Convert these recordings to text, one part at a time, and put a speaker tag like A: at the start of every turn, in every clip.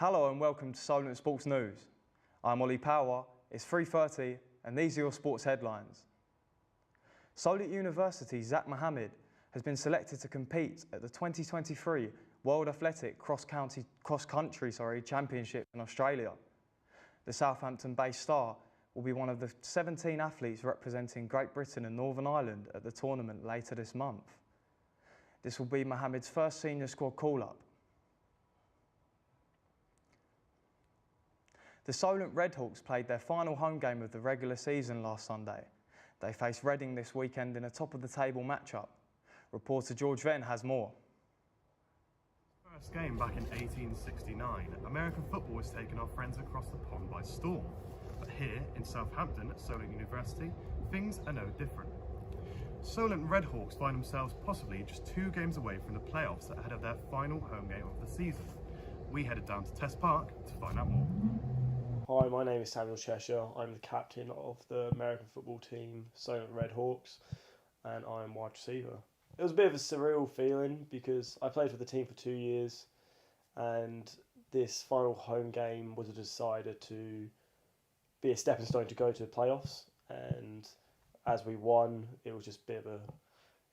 A: Hello and welcome to Solent Sports News. I'm Ollie Power, it's 3:30 and these are your sports headlines. Solent University's Zach Mohammed has been selected to compete at the 2023 World Athletic Cross-Country Championship in Australia. The Southampton-based star will be one of the 17 athletes representing Great Britain and Northern Ireland at the tournament later this month. This will be Mohammed's first senior squad call-up. The Solent Redhawks played their final home game of the regular season last Sunday. They face Reading this weekend in a top-of-the-table matchup. Reporter George Venn has more.
B: First game back in 1869, American football was taking our friends across the pond by storm. But here in Southampton at Solent University, things are no different. Solent Redhawks find themselves possibly just 2 games away from the playoffs ahead of their final home game of the season. We headed down to Test Park to find out more.
C: Hi, my name is Samuel Cheshire. I'm the captain of the American football team, Solent Redhawks, and I'm wide receiver. It was a bit of a surreal feeling because I played for the team for 2 years, and this final home game was a decider to be a stepping stone to go to the playoffs. And as we won, it was just a bit of a,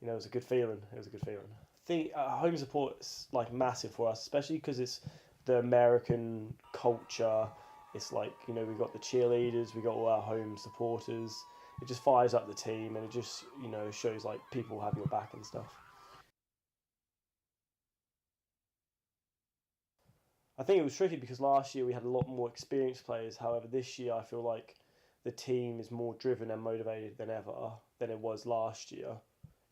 C: it was a good feeling. I think home support is like massive for us, especially because it's the American culture. It's like, we've got the cheerleaders, we've got all our home supporters. It just fires up the team and it just, shows like people have your back and stuff. I think it was tricky because last year we had a lot more experienced players. However, this year I feel like the team is more driven and motivated than ever than it was last year,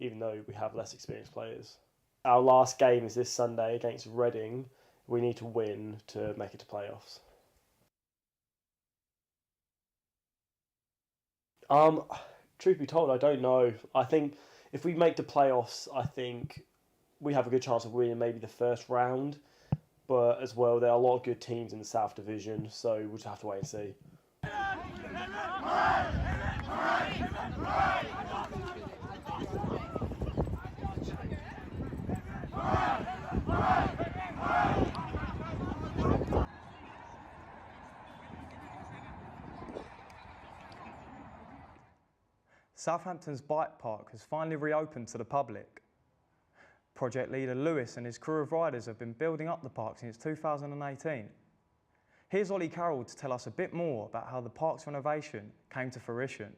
C: even though we have less experienced players. Our last game is this Sunday against Reading. We need to win to make it to playoffs. Truth be told, I don't know. I think if we make the playoffs, I think we have a good chance of winning maybe the first round. But as well, there are a lot of good teams in the South Division, so we'll just have to wait and see.
A: Southampton's bike park has finally reopened to the public. Project leader Lewis and his crew of riders have been building up the park since 2018. Here's Ollie Carroll to tell us a bit more about how the park's renovation came to fruition.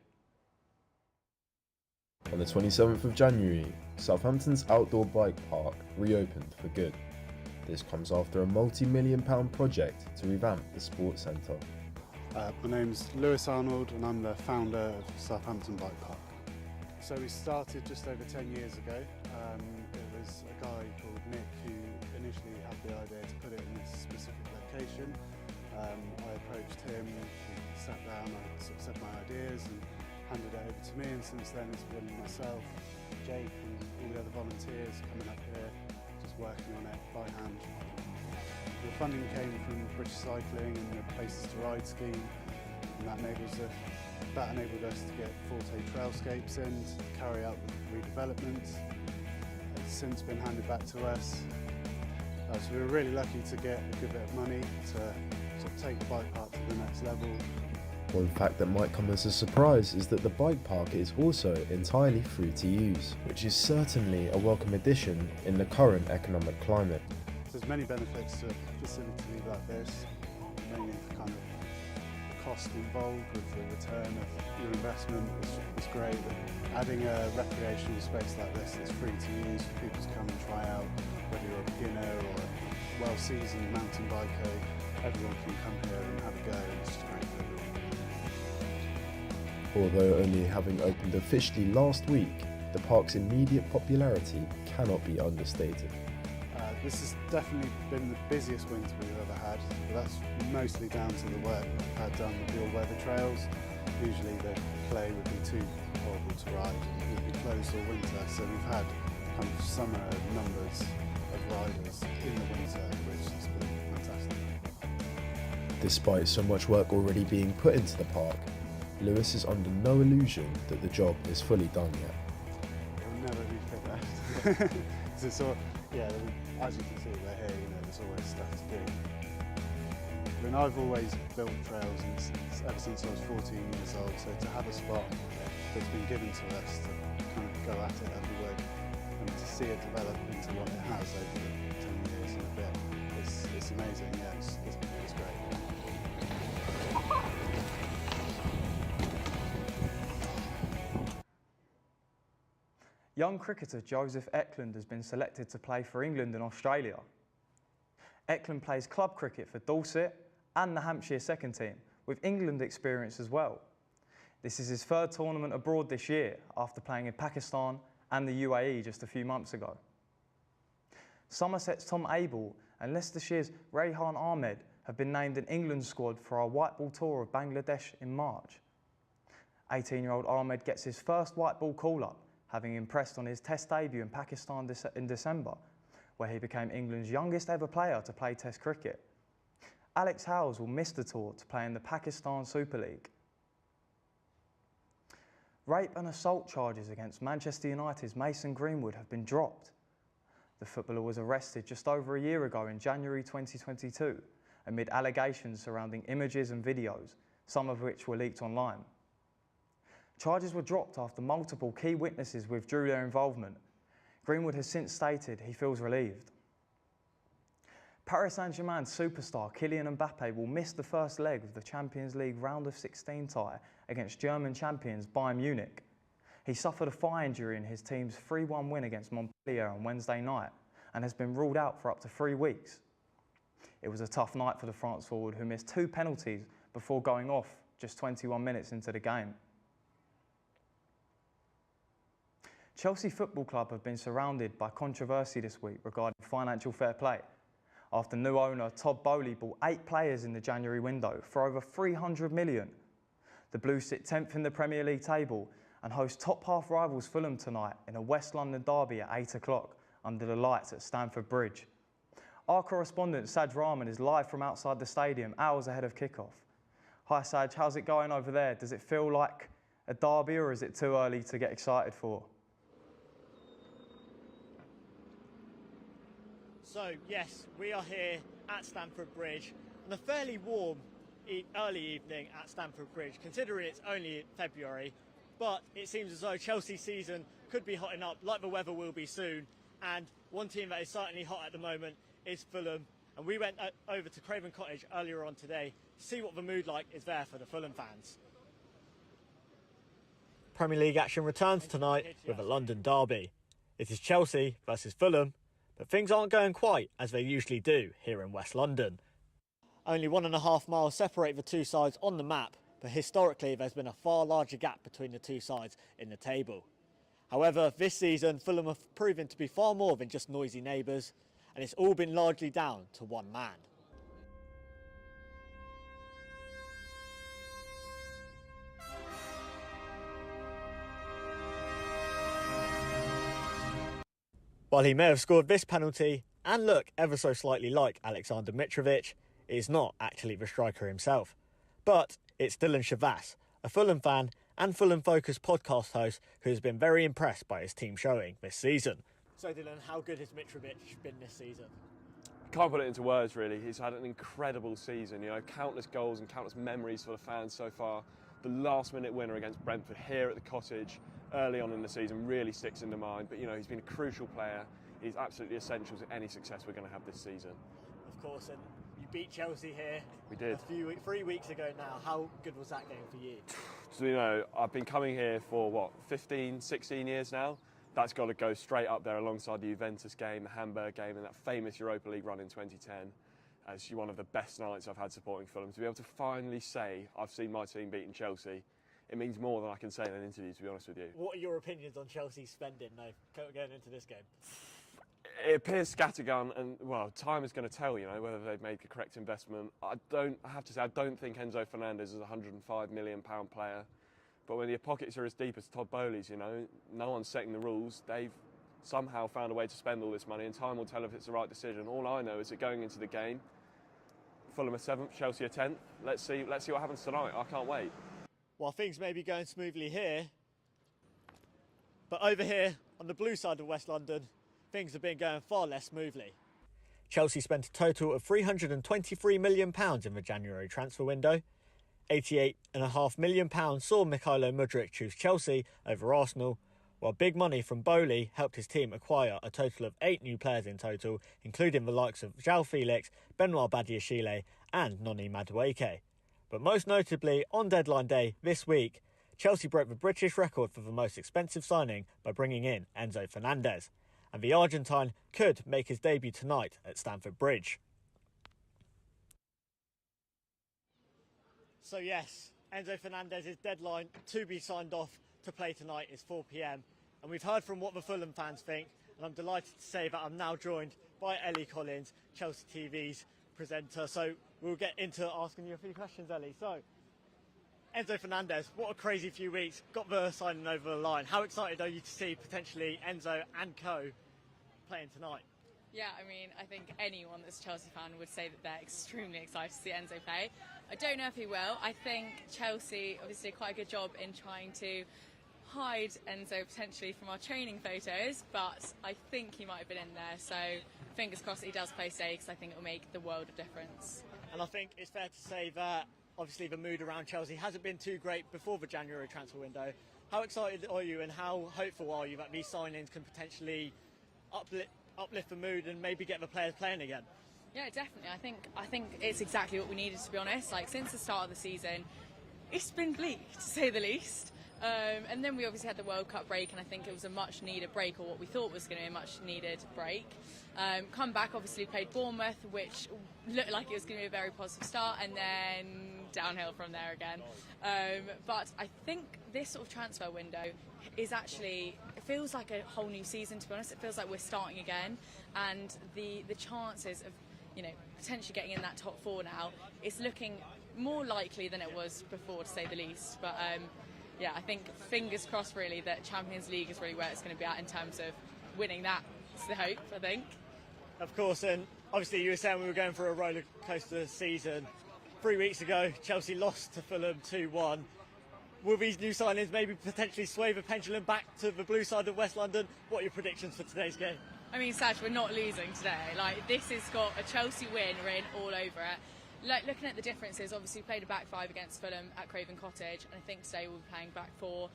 D: On the 27th of January, Southampton's outdoor bike park reopened for good. This comes after a multi-million-pound project to revamp the sports centre.
E: My name's Lewis Arnold and I'm the founder of Southampton Bike Park. So we started just over 10 years ago. It was a guy called Nick who initially had the idea to put it in this specific location. I approached him, we sat down, I sort of said my ideas and handed it over to me, and since then it's been myself, Jake and all the other volunteers coming up here, just working on it by hand. The funding came from British Cycling and the Places to Ride scheme, and that enabled us to get Forte trailscapes in, to carry out the redevelopment. It's since been handed back to us. So we were really lucky to get a good bit of money to sort of take the bike park to the next level.
D: One fact that might come as a surprise is that the bike park is also entirely free to use, which is certainly a welcome addition in the current economic climate.
E: There's many benefits to a facility like this, mainly the kind of the cost involved with the return of your investment is great. Adding a recreational space like this that's free to use for people to come and try out, whether you're a beginner or a well-seasoned mountain biker, everyone can come here and have a go, and it's just great for everyone.
D: Although only having opened officially last week, the park's immediate popularity cannot be understated.
E: This has definitely been the busiest winter we've ever had, but that's mostly down to the work we've had done with the all-weather trails. Usually the clay would be too horrible to ride and it would be closed all winter, so we've had kind of summer numbers of riders in the winter, which has been fantastic.
D: Despite so much work already being put into the park, Lewis is under no illusion that the job is fully done yet.
E: It'll never be finished. So, as you can see, we're here, there's always stuff to do. I mean, I've always built trails ever since I was 14 years old, so to have a spot that's been given to us to kind of go at it as we would, and to see it develop into what it has over the 10 years and a bit, it's amazing. Yeah, it's great.
A: Young cricketer Joseph Eklund has been selected to play for England and Australia. Eklund plays club cricket for Dorset and the Hampshire second team, with England experience as well. This is his third tournament abroad this year, after playing in Pakistan and the UAE just a few months ago. Somerset's Tom Abel and Leicestershire's Rayhan Ahmed have been named in England's squad for our white ball tour of Bangladesh in March. 18-year-old Ahmed gets his first white ball call-up, having impressed on his Test debut in Pakistan in December, where he became England's youngest ever player to play Test cricket. Alex Howes will miss the tour to play in the Pakistan Super League. Rape and assault charges against Manchester United's Mason Greenwood have been dropped. The footballer was arrested just over a year ago in January 2022, amid allegations surrounding images and videos, some of which were leaked online. Charges were dropped after multiple key witnesses withdrew their involvement. Greenwood has since stated he feels relieved. Paris Saint-Germain superstar Kylian Mbappe will miss the first leg of the Champions League round of 16 tie against German champions Bayern Munich. He suffered a thigh injury in his team's 3-1 win against Montpellier on Wednesday night and has been ruled out for up to 3 weeks. It was a tough night for the France forward, who missed 2 penalties before going off just 21 minutes into the game. Chelsea Football Club have been surrounded by controversy this week regarding financial fair play, after new owner Todd Boehly bought 8 players in the January window for over $300 million. The Blues sit 10th in the Premier League table and host top-half rivals Fulham tonight in a West London derby at 8 o'clock under the lights at Stamford Bridge. Our correspondent Saj Rahman is live from outside the stadium hours ahead of kickoff. Hi Saj, how's it going over there? Does it feel like a derby, or is it too early to get excited for?
F: So yes, we are here at Stamford Bridge on a fairly warm early evening at Stamford Bridge, considering it's only February, but it seems as though Chelsea's season could be hotting up like the weather will be soon, and one team that is certainly hot at the moment is Fulham, and we went over to Craven Cottage earlier on today to see what the mood like is there for the Fulham fans. Premier League action returns tonight with a London derby. It is Chelsea versus Fulham, but things aren't going quite as they usually do here in West London. Only 1.5 miles separate the two sides on the map, but historically there's been a far larger gap between the two sides in the table. However, this season Fulham have proven to be far more than just noisy neighbours, and it's all been largely down to one man. While he may have scored this penalty and look ever so slightly like Alexander Mitrovic, it is not actually the striker himself. But it's Dylan Shavas, a Fulham fan and Fulham-focused podcast host who has been very impressed by his team showing this season. So Dylan, how good has Mitrovic been this season?
G: Can't put it into words really. He's had an incredible season, countless goals and countless memories for the fans so far. The last minute winner against Brentford here at the Cottage early on in the season really sticks in the mind, but he's been a crucial player. He's absolutely essential to any success we're going to have this season.
F: Of course, and you beat Chelsea here.
G: We did.
F: 3 weeks ago now. How good was that game for you?
G: So, I've been coming here for 15, 16 years now. That's got to go straight up there alongside the Juventus game, the Hamburg game, and that famous Europa League run in 2010 as one of the best nights I've had supporting Fulham. To be able to finally say I've seen my team beating Chelsea, it means more than I can say in an interview, to be honest with you.
F: What are your opinions on Chelsea's spending now going into this game?
G: It appears scattergun, and time is going to tell, whether they've made the correct investment. I have to say, I don't think Enzo Fernandez is a £105 million player. But when your pockets are as deep as Todd Boehly's, no one's setting the rules. They've somehow found a way to spend all this money, and time will tell if it's the right decision. All I know is that going into the game, Fulham are 7th, Chelsea are 10th. Let's see what happens tonight. I can't wait.
F: While things may be going smoothly here, but over here on the blue side of West London, things have been going far less smoothly. Chelsea spent a total of £323 million in the January transfer window. £88.5 million saw Mykhailo Mudryk choose Chelsea over Arsenal, while big money from Bowley helped his team acquire a total of 8 new players in total, including the likes of João Felix, Benoit Badiashile and Noni Madueke. But most notably, on deadline day this week, Chelsea broke the British record for the most expensive signing by bringing in Enzo Fernandez, and the Argentine could make his debut tonight at Stamford Bridge. So yes, Enzo Fernandez's deadline to be signed off to play tonight is 4 p.m. and we've heard from what the Fulham fans think, and I'm delighted to say that I'm now joined by Ellie Collins, Chelsea TV's presenter. So we'll get into asking you a few questions, Ellie. So Enzo Fernandez, what a crazy few weeks, got the signing over the line. How excited are you to see potentially Enzo and co playing tonight?
H: Yeah, I mean, I think anyone that's a Chelsea fan would say that they're extremely excited to see Enzo play. I don't know if he will. I think Chelsea obviously did quite a good job in trying to hide Enzo potentially from our training photos, but I think he might have been in there, so fingers crossed he does play today, because I think it will make the world of difference.
F: And I think it's fair to say that obviously the mood around Chelsea hasn't been too great before the January transfer window. How excited are you and how hopeful are you that these signings can potentially uplift the mood and maybe get the players playing again?
H: Yeah, definitely. I think it's exactly what we needed, to be honest. Like, since the start of the season, it's been bleak, to say the least. And then we obviously had the World Cup break, and I think it was a much needed break, or what we thought was going to be a much needed break. Come back, obviously played Bournemouth, which looked like it was going to be a very positive start, and then downhill from there again. But I think this sort of transfer window is actually, it feels like a whole new season, to be honest. It feels like we're starting again, and the chances of, you know, potentially getting in that top 4 now, it's looking more likely than it was before, to say the least. But yeah, I think fingers crossed really that Champions League is really where it's going to be at in terms of winning that. It's the hope, I think.
F: Of course, and obviously you were saying we were going for a roller coaster season. 3 weeks ago, Chelsea lost to Fulham 2-1. Will these new signings maybe potentially sway the pendulum back to the blue side of West London? What are your predictions for today's game?
H: I mean, Saj, we're not losing today. Like, this has got a Chelsea win written all over it. Like, looking at the differences, obviously we played a back 5 against Fulham at Craven Cottage, and I think today we'll be playing back 4.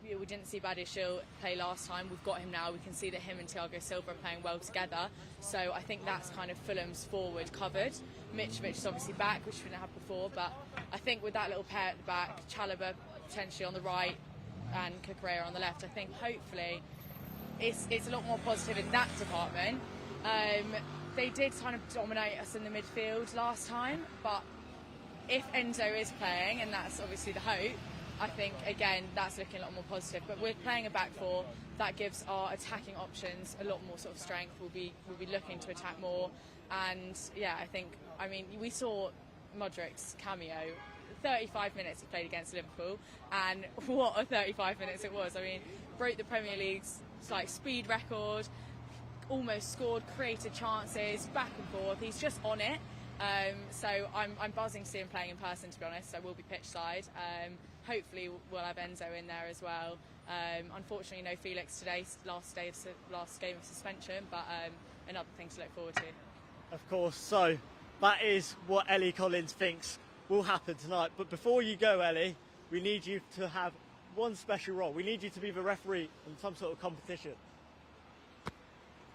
H: We didn't see Badiashile play last time. We've got him now. We can see that him and Thiago Silva are playing well together. So I think that's kind of Fulham's forward covered. Mitrovic is obviously back, which we didn't have before, but I think with that little pair at the back, Chalobah potentially on the right and Cucurella on the left, I think hopefully it's a lot more positive in that department. They did kind of dominate us in the midfield last time, but if Enzo is playing, and that's obviously the hope, I think, again, that's looking a lot more positive. But we're playing a back 4. That gives our attacking options a lot more sort of strength. We'll be looking to attack more. And, yeah, I mean, we saw Mudryk's cameo. 35 minutes he played against Liverpool. And what a 35 minutes it was. I mean, broke the Premier League's speed record, almost scored, created chances, back and forth. He's just on it. So I'm buzzing to see him playing in person, to be honest. So we'll be pitch side. Hopefully we'll have Enzo in there as well. Unfortunately, no Felix today, last game of suspension, but another thing to look forward to.
F: Of course, so that is what Ellie Collins thinks will happen tonight. But before you go, Ellie, we need you to have one special role. We need you to be the referee in some sort of competition.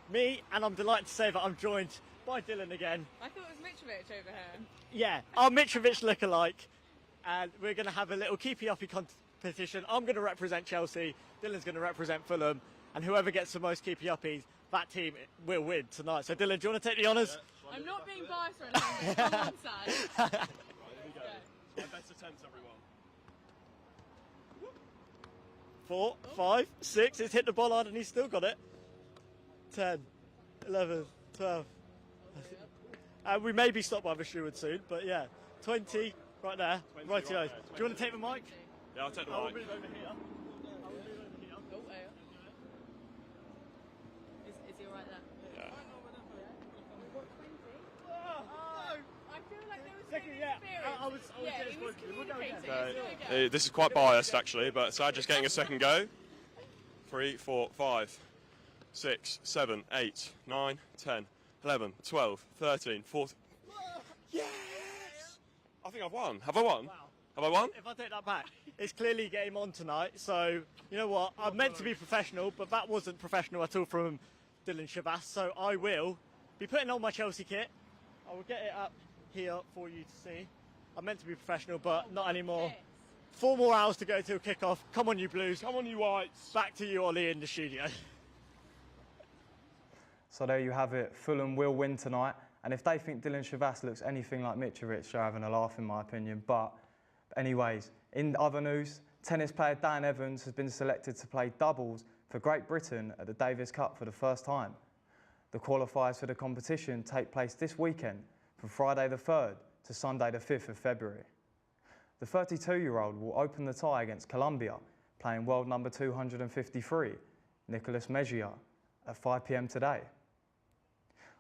F: Me, and I'm delighted to say that I'm joined by Dylan again.
H: I thought it was Mitrovic over here.
F: Yeah, our Mitrovic lookalike. And we're going to have a little keepy-uppy competition. I'm going to represent Chelsea, Dylan's going to represent Fulham, and whoever gets the most keepy-uppies, that team will win tonight. So Dylan, do you want to take the honours?
H: Yeah, I'm not being biased or anything, but I'm on side.
G: Right, here we go. My best attempt, everyone.
F: 4, 5, 6, it's hit the ball hard and he's still got it. 10, 11, 12. And we may be stopped by the steward soon, but yeah, 20... Right there, right here. Do you want to take the mic?
G: Yeah, I'll take the mic.
F: I'll move over here.
H: Is he alright there?
G: Yeah.
H: I feel like there was
F: Second, yeah.
G: This is quite biased actually, but Saj just getting a second go. 3, 4, 5, 6, 7, 8, 9, 10, 11, 12, 13, 14. Yes! I think I've won. Have I won?
F: Wow.
G: Have I won?
F: If I take that back, it's clearly game on tonight. So, you know what? I'm meant to be professional, but that wasn't professional at all from Dylan Shavas. So I will be putting on my Chelsea kit. I will get it up here for you to see. I'm meant to be professional, but not anymore. 4 more hours to go till kick-off. Come on, you Blues.
G: Come on, you Whites.
F: Back to you, Ollie, in the studio.
A: So there you have it. Fulham will win tonight. And if they think Dylan Shavas looks anything like Mitrovic, they're having a laugh, in my opinion. But anyways, in other news, tennis player Dan Evans has been selected to play doubles for Great Britain at the Davis Cup for the first time. The qualifiers for the competition take place this weekend from Friday the 3rd to Sunday the 5th of February. The 32-year-old will open the tie against Colombia, playing world number 253, Nicolas Mejia, at 5 p.m. today.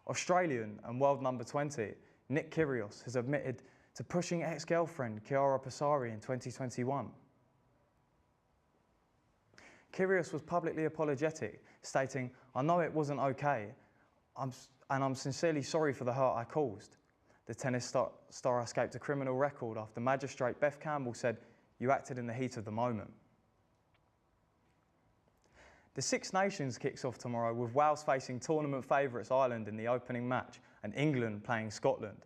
A: Australian and world number 20, Nick Kyrgios, has admitted to pushing ex-girlfriend Chiara Passari in 2021. Kyrgios was publicly apologetic, stating, "I know it wasn't okay, and I'm sincerely sorry for the hurt I caused." The tennis star escaped a criminal record after Magistrate Beth Campbell said, "You acted in the heat of the moment." The Six Nations kicks off tomorrow with Wales facing tournament favourites Ireland in the opening match and England playing Scotland.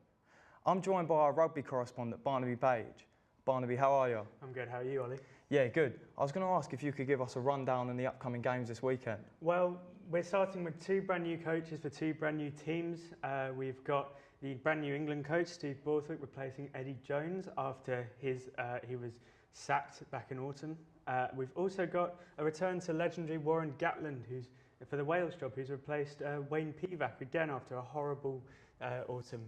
A: I'm joined by our rugby correspondent Barnaby Page. Barnaby, how are you?
I: I'm good, how are you, Ollie?
A: Yeah, good. I was going to ask if you could give us a rundown on the upcoming games this weekend.
I: Well, we're starting with 2 brand new coaches for 2 brand new teams. We've got the brand new England coach, Steve Borthwick, replacing Eddie Jones after he was sacked back in autumn. We've also got a return to legendary Warren Gatland, who's for the Wales job, who's replaced Wayne Pivac again after a horrible autumn.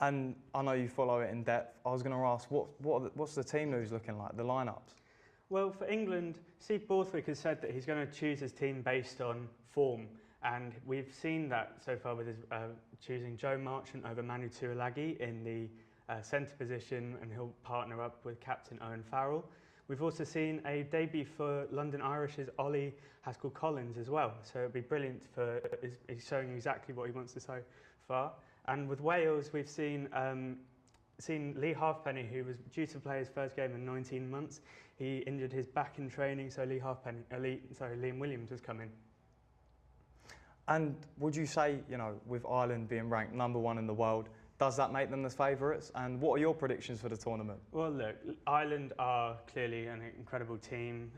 A: And I know you follow it in depth. I was going to ask, what's the team news looking like, the lineups?
I: Well, for England, Steve Borthwick has said that he's going to choose his team based on form. And we've seen that so far with his choosing Joe Marchant over Manu Tuilagi in the centre position, and he'll partner up with captain Owen Farrell. We've also seen a debut for London Irish's Ollie Haskell-Collins as well. So it'll be brilliant he's showing exactly what he wants to so far. And with Wales, we've seen Lee Halfpenny, who was due to play his first game in 19 months. He injured his back in training, so Liam Williams has come in.
A: And would you say, with Ireland being ranked #1 in the world, does that make them the favourites? And what are your predictions for the tournament?
I: Well, look, Ireland are clearly an incredible team.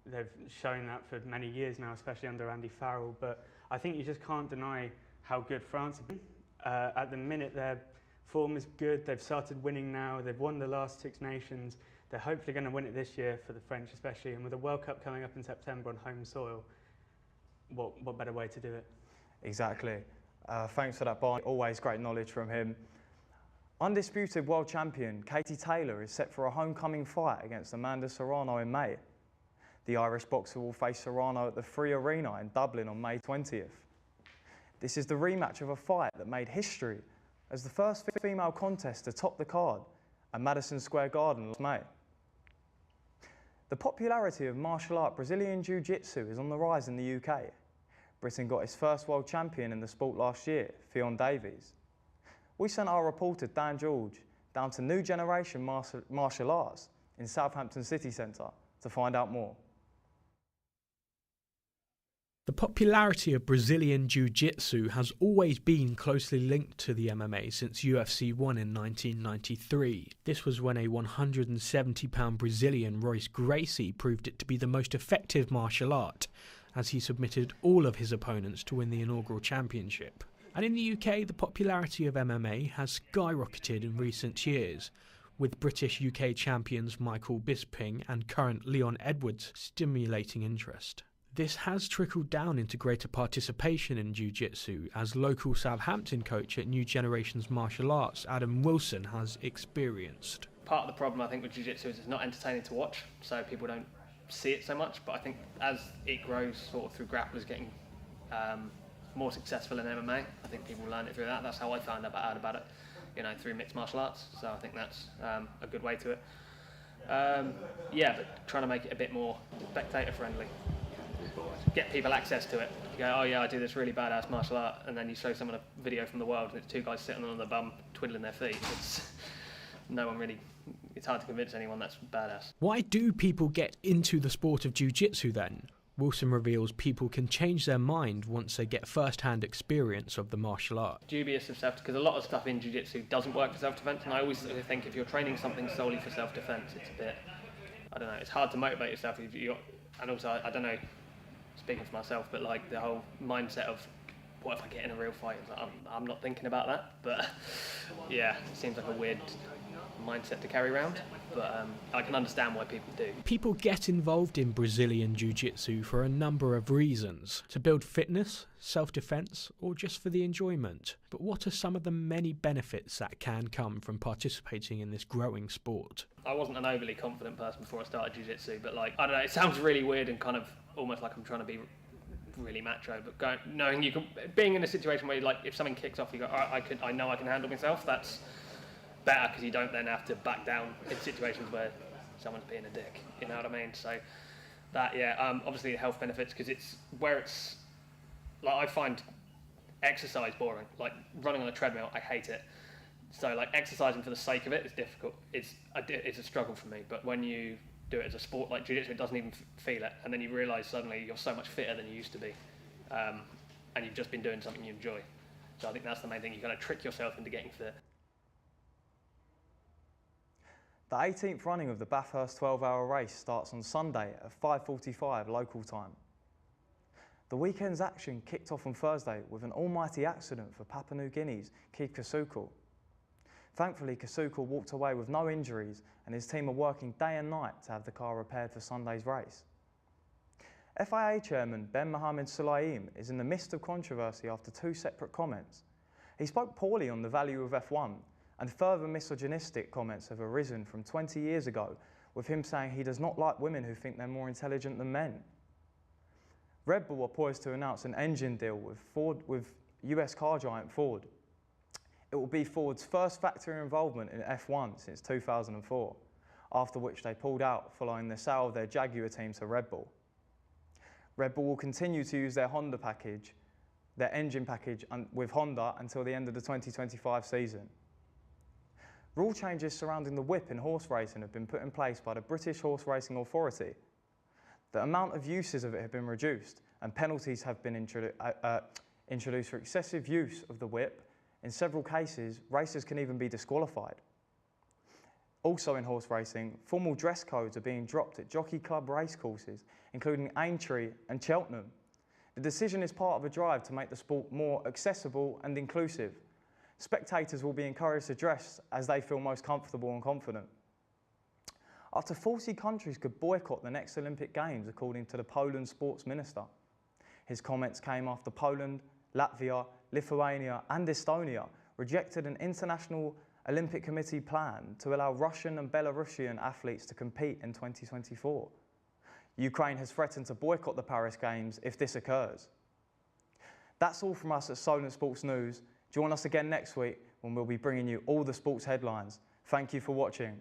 I: They've shown that for many years now, especially under Andy Farrell. But I think you just can't deny how good France have been. At the minute, their form is good. They've started winning now. They've won the last 6 Nations. They're hopefully going to win it this year for the French especially. And with the World Cup coming up in September on home soil, what better way to do it?
A: Exactly. Thanks for that, Barney. Always great knowledge from him. Undisputed world champion Katie Taylor is set for a homecoming fight against Amanda Serrano in May. The Irish boxer will face Serrano at the Free Arena in Dublin on May 20th. This is the rematch of a fight that made history as the first female contest to top the card at Madison Square Garden last May. The popularity of martial art Brazilian Jiu-Jitsu is on the rise in the UK. Britain got its first world champion in the sport last year, Fionn Davies. We sent our reporter Dan George down to New Generation Martial Arts in Southampton City Centre to find out more.
J: The popularity of Brazilian Jiu-Jitsu has always been closely linked to the MMA since UFC 1 in 1993. This was when a 170-pound Brazilian, Royce Gracie, proved it to be the most effective martial art, as he submitted all of his opponents to win the inaugural championship. And in the UK, the popularity of MMA has skyrocketed in recent years, with British UK champions Michael Bisping and current Leon Edwards stimulating interest. This has trickled down into greater participation in Jiu-Jitsu, as local Southampton coach at New Generations Martial Arts, Adam Wilson, has experienced.
K: Part of the problem, I think, with Jiu-Jitsu is it's not entertaining to watch, so people don't see it so much, but I think as it grows sort of through grapplers getting more successful in MMA, I think people learn it through that. That's how I found out about it, through mixed martial arts, so I think that's a good way to it. But trying to make it a bit more spectator friendly, get people access to it, go, oh yeah, I do this really badass martial art, and then you show someone a video from the world and it's two guys sitting on their bum twiddling their feet. It's hard to convince anyone that's badass.
J: Why do people get into the sport of jiu-jitsu then? Wilson reveals people can change their mind once they get first-hand experience of the martial art.
K: Dubious of self, because a lot of stuff in jiu-jitsu doesn't work for self-defense, and I always think if you're training something solely for self-defense, it's a bit, I don't know, it's hard to motivate yourself. And also, I don't know, speaking for myself, but like the whole mindset of what if I get in a real fight? I'm not thinking about that, but yeah, it seems like a weird mindset to carry around, but I can understand why people do.
J: People get involved in Brazilian Jiu-Jitsu for a number of reasons, to build fitness, self-defense, or just for the enjoyment. But what are some of the many benefits that can come from participating in this growing sport?
K: I wasn't an overly confident person before I started Jiu-Jitsu, but like, I don't know, it sounds really weird and kind of almost like I'm trying to be really macho, but knowing you can, being in a situation where like if something kicks off, you go, I know I can handle myself. That's better because you don't then have to back down in situations where someone's being a dick. You know what I mean? So that, yeah, obviously the health benefits, because it's like I find exercise boring. Like running on a treadmill, I hate it. So like exercising for the sake of it is difficult. It's a struggle for me. But when you do it as a sport like jiu-jitsu, it doesn't even feel it, and then you realise suddenly you're so much fitter than you used to be, and you've just been doing something you enjoy. So I think that's the main thing. You kind of trick yourself into getting fit.
A: The 18th running of the Bathurst 12-hour race starts on Sunday at 5:45 local time. The weekend's action kicked off on Thursday with an almighty accident for Papua New Guinea's Keith Kasukal. Thankfully, Kasukal walked away with no injuries, and his team are working day and night to have the car repaired for Sunday's race. FIA Chairman Ben Mohammed Sulaim is in the midst of controversy after two separate comments. He spoke poorly on the value of F1, and further misogynistic comments have arisen from 20 years ago, with him saying he does not like women who think they're more intelligent than men. Red Bull are poised to announce an engine deal with US car giant Ford. It will be Ford's first factory involvement in F1 since 2004, after which they pulled out following the sale of their Jaguar team to Red Bull. Red Bull will continue to use their engine package with Honda until the end of the 2025 season. Rule changes surrounding the whip in horse racing have been put in place by the British Horse Racing Authority. The amount of uses of it have been reduced, and penalties have been introduced for excessive use of the whip. In several cases, racers can even be disqualified. Also in horse racing, formal dress codes are being dropped at jockey club racecourses, including Aintree and Cheltenham. The decision is part of a drive to make the sport more accessible and inclusive. Spectators will be encouraged to dress as they feel most comfortable and confident. Up to 40 countries could boycott the next Olympic Games, according to the Poland sports minister. His comments came after Poland, Latvia, Lithuania and Estonia rejected an International Olympic Committee plan to allow Russian and Belarusian athletes to compete in 2024. Ukraine has threatened to boycott the Paris Games if this occurs. That's all from us at Solent Sports News. Join us again next week when we'll be bringing you all the sports headlines. Thank you for watching.